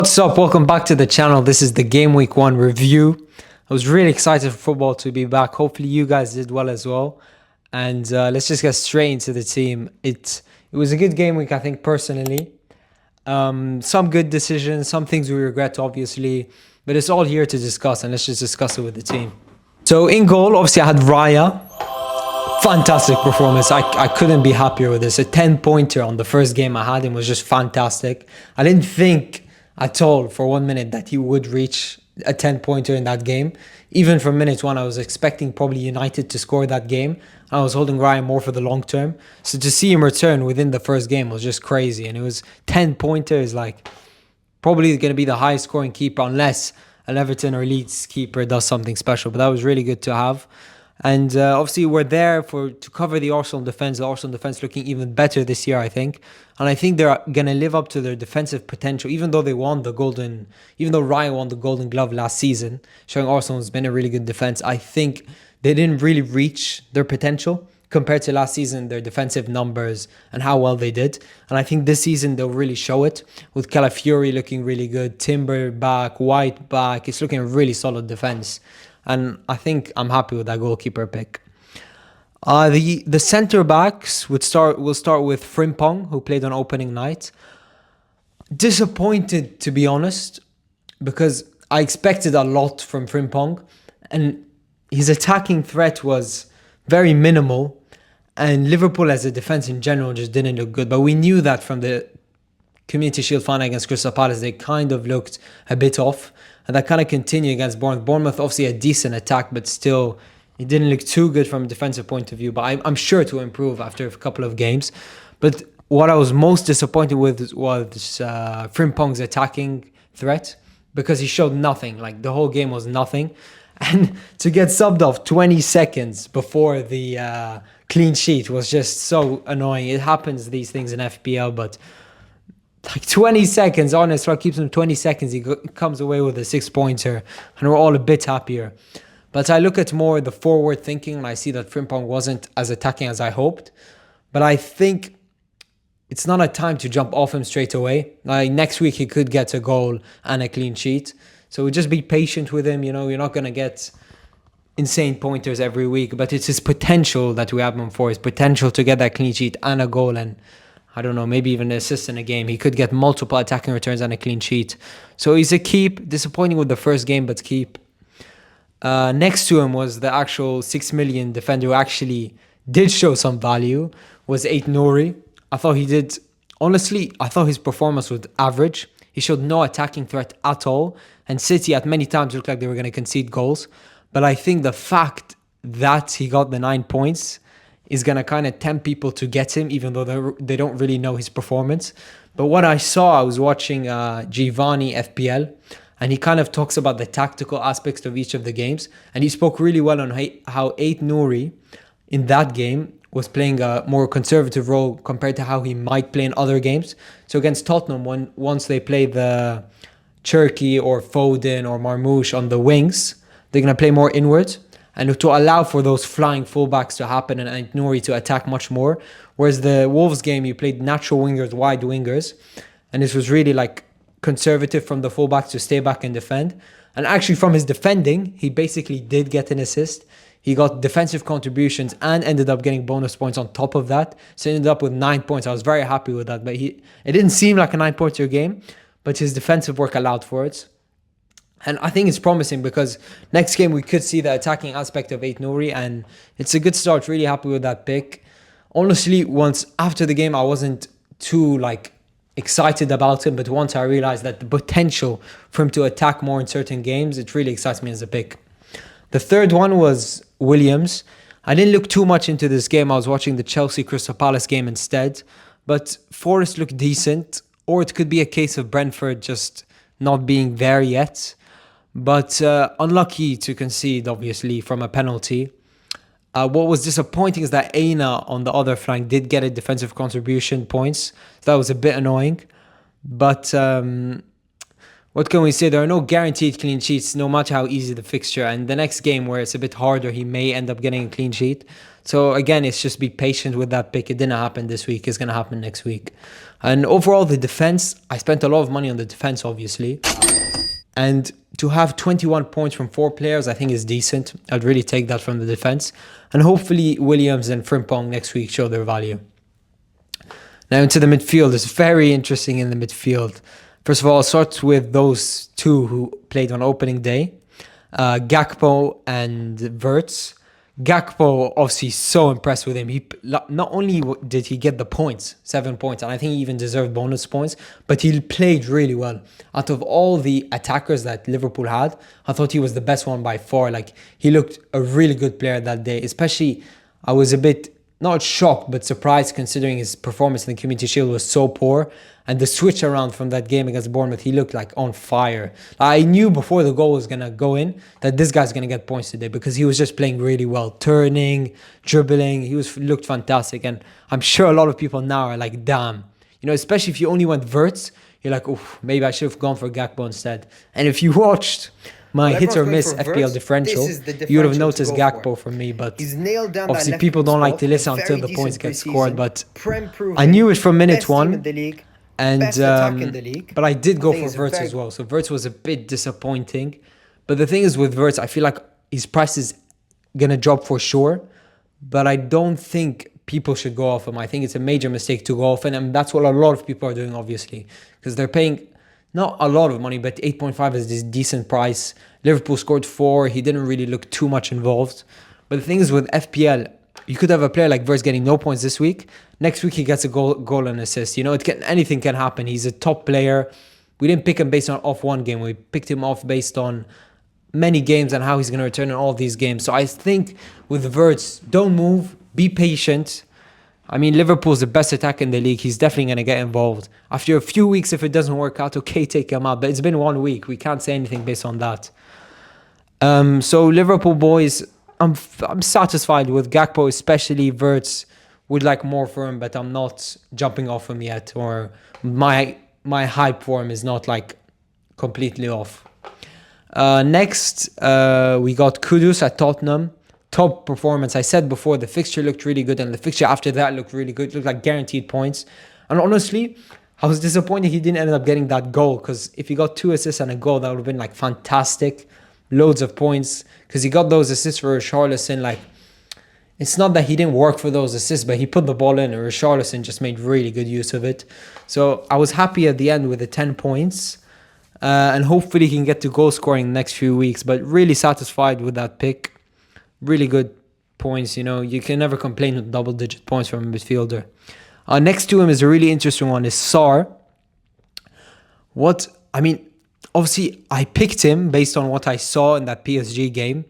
What's up? Welcome back to the channel. This is the Game Week 1 review. I was really excited for football to be back. Hopefully you guys did well as well. And let's just get straight into the team. It was a good game week, I think, personally. Some good decisions, some things we regret, obviously. But it's all here to discuss, and let's just discuss it with the team. So in goal, obviously I had Raya. Fantastic performance. I couldn't be happier with this. A 10-pointer on the first game I had him was just fantastic. I didn't think at all for 1 minute that he would reach a 10-pointer in that game. Even from minute one, I was expecting probably United to score that game. I was holding Ryan more for the long term. So to see him return within the first game was just crazy. And it was 10 pointers, like probably going to be the highest scoring keeper unless an Everton or Leeds keeper does something special. But that was really good to have. And obviously we're there to cover the Arsenal defense. The Arsenal defense looking even better this year, I think. And I think they're going to live up to their defensive potential, even though Ryan won the Golden Glove last season, showing Arsenal has been a really good defense. I think they didn't really reach their potential compared to last season, their defensive numbers and how well they did. And I think this season they'll really show it with Calafiori looking really good, Timber back, White back. It's looking a really solid defense. And I think I'm happy with that goalkeeper pick. The centre backs will start with Frimpong, who played on opening night. Disappointed, to be honest, because I expected a lot from Frimpong, and his attacking threat was very minimal, and Liverpool as a defence in general just didn't look good. But we knew that from the Community Shield final against Crystal Palace, they kind of looked a bit off. And that kind of continued against Bournemouth. Bournemouth obviously a decent attack, but still, it didn't look too good from a defensive point of view. But I'm sure to improve after a couple of games. But what I was most disappointed with was Frimpong's attacking threat, because he showed nothing. Like, the whole game was nothing. And to get subbed off 20 seconds before the clean sheet was just so annoying. It happens, these things in FPL, but like 20 seconds, honest, what keeps him 20 seconds, he comes away with a 6-pointer, and we're all a bit happier. But I look at more the forward thinking, and I see that Frimpong wasn't as attacking as I hoped. But I think it's not a time to jump off him straight away. Like, next week he could get a goal and a clean sheet. So just be patient with him. You know, you're not going to get insane pointers every week, but it's his potential that we have him for, his potential to get that clean sheet and a goal, and I don't know, maybe even an assist in a game. He could get multiple attacking returns and a clean sheet. So he's a keep. Disappointing with the first game, but keep. Next to him was the actual 6 million defender who actually did show some value, was Aït-Nouri. I thought his performance was average. He showed no attacking threat at all. And City at many times looked like they were going to concede goals. But I think the fact that he got the 9 points is going to kind of tempt people to get him, even though they don't really know his performance. But what I was watching Giovanni FPL, and he kind of talks about the tactical aspects of each of the games. And he spoke really well on how Aït-Nouri in that game was playing a more conservative role compared to how he might play in other games. So against Tottenham, once they play the Cherki or Foden or Marmoush on the wings, they're going to play more inwards, and to allow for those flying fullbacks to happen and Aït-Nouri to attack much more. Whereas the Wolves game, you played natural wingers, wide wingers. And this was really like conservative from the fullbacks to stay back and defend. And actually from his defending, he basically did get an assist. He got defensive contributions and ended up getting bonus points on top of that. So he ended up with 9 points. I was very happy with that. But it didn't seem like a 9-pointer game, but his defensive work allowed for it. And I think it's promising because next game we could see the attacking aspect of Aït-Nouri, and it's a good start. Really happy with that pick. Honestly, once after the game, I wasn't too excited about him, but once I realized that the potential for him to attack more in certain games, it really excites me as a pick. The third one was Williams. I didn't look too much into this game. I was watching the Chelsea Crystal Palace game instead, but Forest looked decent, or it could be a case of Brentford just not being there yet. But unlucky to concede, obviously, from a penalty. What was disappointing is that Aina on the other flank did get a defensive contribution points. So that was a bit annoying. But what can we say? There are no guaranteed clean sheets, no matter how easy the fixture. And the next game where it's a bit harder, he may end up getting a clean sheet. So again, it's just be patient with that pick. It didn't happen this week. It's going to happen next week. And overall, the defense, I spent a lot of money on the defense, obviously. And to have 21 points from 4 players, I think is decent. I'd really take that from the defense. And hopefully Williams and Frimpong next week show their value. Now into the midfield. It's very interesting in the midfield. First of all, I'll start with those two who played on opening day. Gakpo and Wirtz. Gakpo, obviously so impressed with him. He not only did he get the points, 7 points, and I think he even deserved bonus points, but he played really well. Out of all the attackers that Liverpool had, I thought he was the best one by far. Like, he looked a really good player that day. Especially, I was a bit not shocked, but surprised considering his performance in the Community Shield was so poor. And the switch around from that game against Bournemouth, he looked like on fire. I knew before the goal was going to go in that this guy's going to get points today because he was just playing really well. Turning, dribbling, looked fantastic. And I'm sure a lot of people now are like, damn. You know, especially if you only went Wirtz, you're like, oh, maybe I should have gone for Gakpo instead. And if you watched my hit or miss FPL differential, you would have noticed Gakpo for me, but obviously people don't like to listen until the points get scored. But I knew it from minute one. And but I did go for Wirtz as well. So Wirtz was a bit disappointing. But the thing is with Wirtz, I feel like his price is going to drop for sure. But I don't think people should go off him. I think it's a major mistake to go off him. And that's what a lot of people are doing, obviously. Because they're paying not a lot of money, but 8.5 is this decent price. Liverpool scored 4. He didn't really look too much involved. But the thing is with FPL, you could have a player like Wirtz getting no points this week. Next week he gets a goal and assist. You know, anything can happen. He's a top player. We didn't pick him based on off one game. We picked him off based on many games and how he's going to return in all these games. So I think with Wirtz, don't move. Be patient. I mean, Liverpool's the best attack in the league. He's definitely going to get involved. After a few weeks, if it doesn't work out, okay, take him out. But it's been 1 week. We can't say anything based on that. So Liverpool boys, I'm satisfied with Gakpo, especially. Wirtz would like more for him, but I'm not jumping off him yet, or my hype for him is not like completely off. Next, we got Kudus at Tottenham. Top performance. I said before, the fixture looked really good, and the fixture after that looked really good. It looked like guaranteed points. And honestly, I was disappointed he didn't end up getting that goal, because if he got 2 assists and a goal, that would have been like fantastic. Loads of points, because he got those assists for Richarlison. Like, it's not that he didn't work for those assists, but he put the ball in, and Richarlison just made really good use of it. So I was happy at the end with the 10 points. And hopefully he can get to goal scoring the next few weeks. But really satisfied with that pick. Really good points, you know. You can never complain with double-digit points from a midfielder. Next to him is a really interesting one, is Sarr. Obviously, I picked him based on what I saw in that PSG game.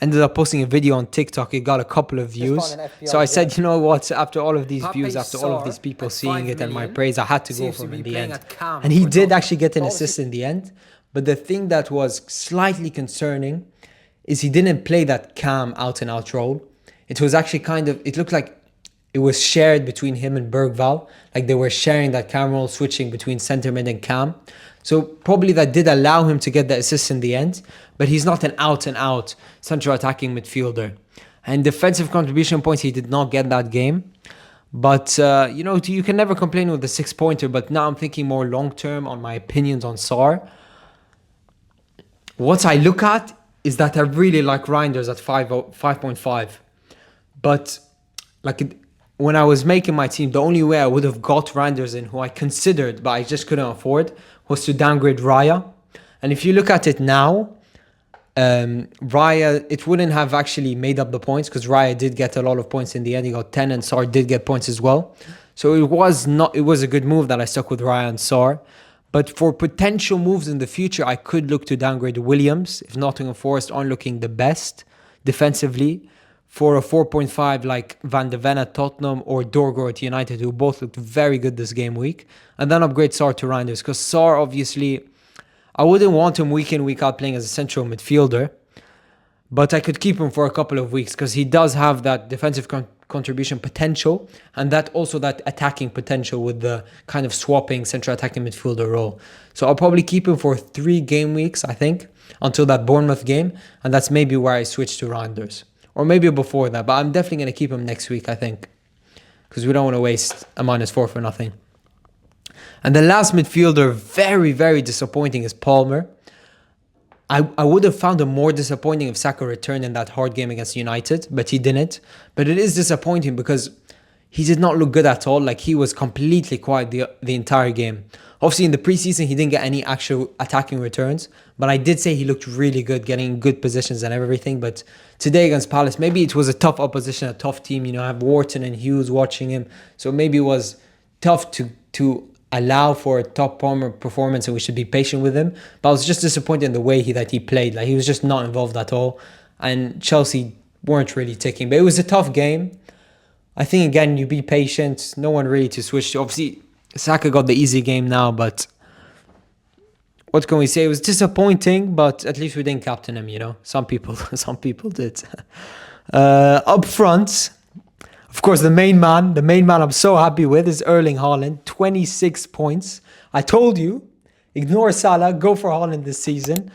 Ended up posting a video on TikTok. It got a couple of views. So I said, you know what? After all of these views, after all of these people seeing it and my praise, I had to go for him in the end. And he did actually get an assist in the end. But the thing that was slightly concerning is he didn't play that Cam out-and-out role. It was actually it looked like it was shared between him and Bergvall. Like they were sharing that Cam role, switching between centre mid and Cam. So probably that did allow him to get the assist in the end, but he's not an out-and-out central attacking midfielder. And defensive contribution points, he did not get that game. But, you can never complain with the 6-pointer, but now I'm thinking more long-term on my opinions on Sarr. What I look at is that I really like Reinders at 5.5. But when I was making my team, the only way I would have got Reinders in, who I considered but I just couldn't afford, was to downgrade Raya. And if you look at it now, Raya, it wouldn't have actually made up the points, because Raya did get a lot of points in the end. He got 10 and Sarr did get points as well. So it was a good move that I stuck with Raya and Sarr. But for potential moves in the future, I could look to downgrade Williams if Nottingham Forest aren't looking the best defensively. For a 4.5 like Van de Ven at Tottenham or Dorgo at United, who both looked very good this game week. And then upgrade Sarr to Reinders, because Sarr, obviously, I wouldn't want him week in, week out playing as a central midfielder. But I could keep him for a couple of weeks, because he does have that defensive contribution potential, and that attacking potential with the kind of swapping central attacking midfielder role. So I'll probably keep him for 3 game weeks, I think, until that Bournemouth game, and that's maybe where I switch to Reinders. or maybe before that. But I'm definitely going to keep him next week, I think, because we don't want to waste a -4 for nothing. And the last midfielder, very, very disappointing, is Palmer. I would have found him more disappointing if Saka returned in that hard game against United, but he didn't. But it is disappointing because he did not look good at all. Like, he was completely quiet the entire game. Obviously, in the preseason, he didn't get any actual attacking returns, but I did say he looked really good, getting good positions and everything. But today against Palace, maybe it was a tough opposition, a tough team. You know, I have Wharton and Hughes watching him, so maybe it was tough to allow for a top Palmer performance, and we should be patient with him. But I was just disappointed in the way that he played. Like, he was just not involved at all, and Chelsea weren't really ticking. But it was a tough game. I think, again, you be patient. No one really to switch to. Obviously, Saka got the easy game now, but what can we say? It was disappointing, but at least we didn't captain him, you know. Some people did. Up front, of course, the main man I'm so happy with is Erling Haaland, 26 points. I told you, ignore Salah, go for Haaland this season.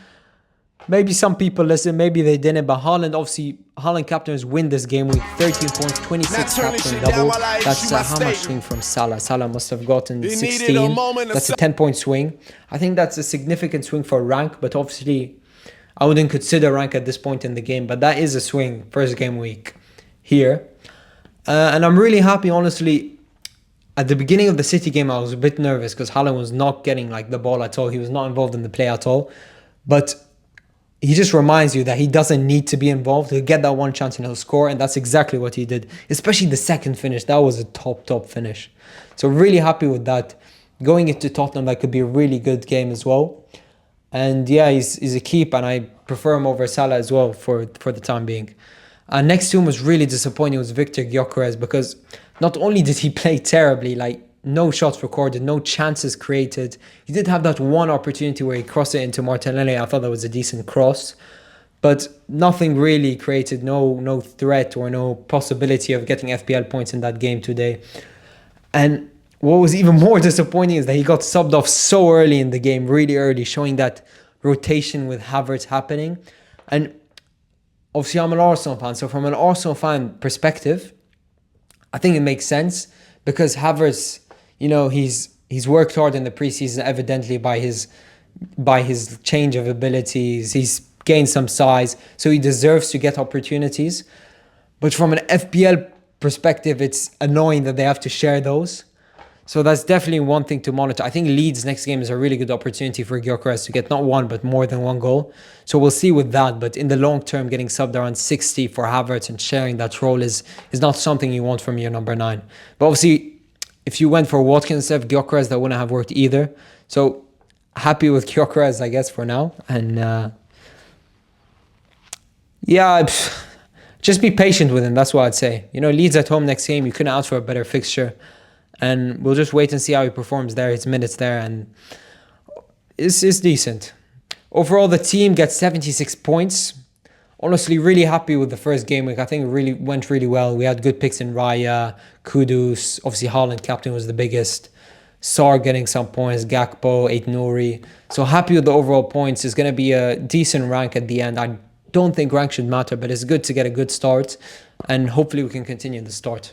Maybe some people listen, maybe they didn't, but Haaland captains win this game week, 13 points, 26 captain double. That's how much swing from Salah. Salah must have gotten 16. That's a 10-point swing. I think that's a significant swing for rank, but obviously I wouldn't consider rank at this point in the game, but that is a swing, first game week here. And I'm really happy, honestly. At the beginning of the City game, I was a bit nervous because Haaland was not getting like the ball at all. He was not involved in the play at all. But he just reminds you that he doesn't need to be involved. He'll get that one chance and he'll score. And that's exactly what he did. Especially the second finish. That was a top finish. So really happy with that. Going into Tottenham, that could be a really good game as well. And yeah, he's a keep. And I prefer him over Salah as well for the time being. Next to him was really disappointing was Victor Gyökeres, because not only did he play terribly, like no shots recorded, no chances created. He did have that one opportunity where he crossed it into Martinelli. I thought that was a decent cross, but nothing really created, no threat or no possibility of getting FPL points in that game today. And what was even more disappointing is that he got subbed off so early in the game, really early, showing that rotation with Havertz happening. And obviously, I'm an Arsenal fan, so from an Arsenal fan perspective, I think it makes sense because Havertz, you know, he's worked hard in the preseason, evidently by his change of abilities. He's gained some size, so he deserves to get opportunities. But from an FPL perspective, it's annoying that they have to share those. So that's definitely one thing to monitor. I think Leeds next game is a really good opportunity for Gyökeres to get not one, but more than one goal. So we'll see with that. But in the long term, getting subbed around 60 for Havertz and sharing that role is not something you want from your number 9. But obviously, if you went for Watkins instead of Gyökeres, that wouldn't have worked either. So happy with Gyökeres, I guess, for now. And yeah, just be patient with him. That's what I'd say. You know, Leeds at home next game. You couldn't ask for a better fixture. And we'll just wait and see how he performs there, his minutes there, and it's decent. Overall, the team gets 76 points. Honestly, really happy with the first game week. I think it really went really well. We had good picks in Raya, Kudus, obviously Haaland captain was the biggest. Sar getting some points, Gakpo, Aït-Nouri. So happy with the overall points. It's going to be a decent rank at the end. I don't think rank should matter, but it's good to get a good start. And hopefully we can continue the start.